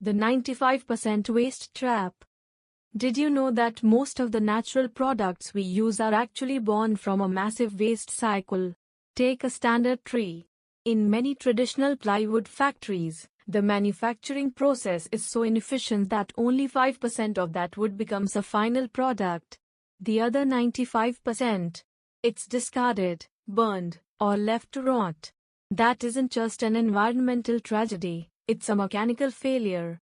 The 95% waste trap. Did you know that most of the natural products we use are actually born from a massive waste cycle? Take a standard tree. In many traditional plywood factories, the manufacturing process is so inefficient that only 5% of that wood becomes a final product. The other 95%, it's discarded, burned, or left to rot. That isn't just an environmental tragedy, it's a mechanical failure.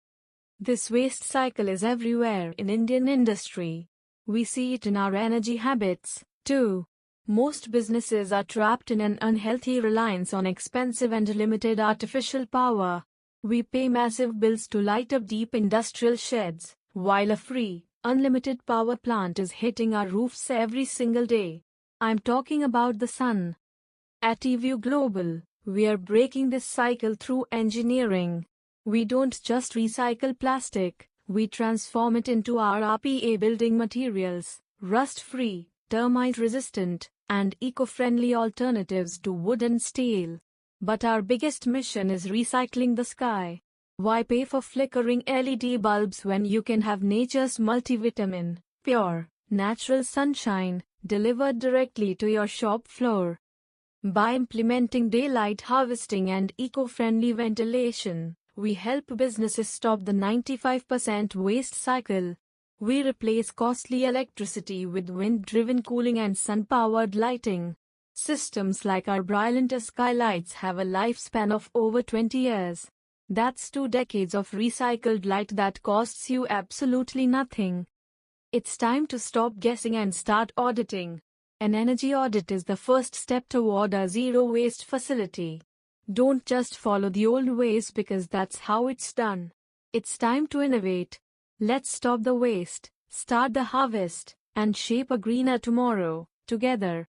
This waste cycle is everywhere in Indian industry. We see it in our energy habits, too. Most businesses are trapped in an unhealthy reliance on expensive and limited artificial power. We pay massive bills to light up deep industrial sheds, while a free, unlimited power plant is hitting our roofs every single day. I'm talking about the sun. At Eview Global, we are breaking this cycle through engineering. We don't just recycle plastic, we transform it into RRPA building materials, rust-free, termite-resistant, and eco-friendly alternatives to wood and steel. But our biggest mission is recycling the sky. Why pay for flickering LED bulbs when you can have nature's multivitamin, pure, natural sunshine, delivered directly to your shop floor? By implementing daylight harvesting and eco-friendly ventilation, we help businesses stop the 95% waste cycle. We replace costly electricity with wind-driven cooling and sun-powered lighting. Systems like our brilliant skylights have a lifespan of over 20 years. That's 2 decades of recycled light that costs you absolutely nothing. It's time to stop guessing and start auditing. An energy audit is the first step toward a zero-waste facility. Don't just follow the old ways because that's how it's done. It's time to innovate. Let's stop the waste, start the harvest, and shape a greener tomorrow, together.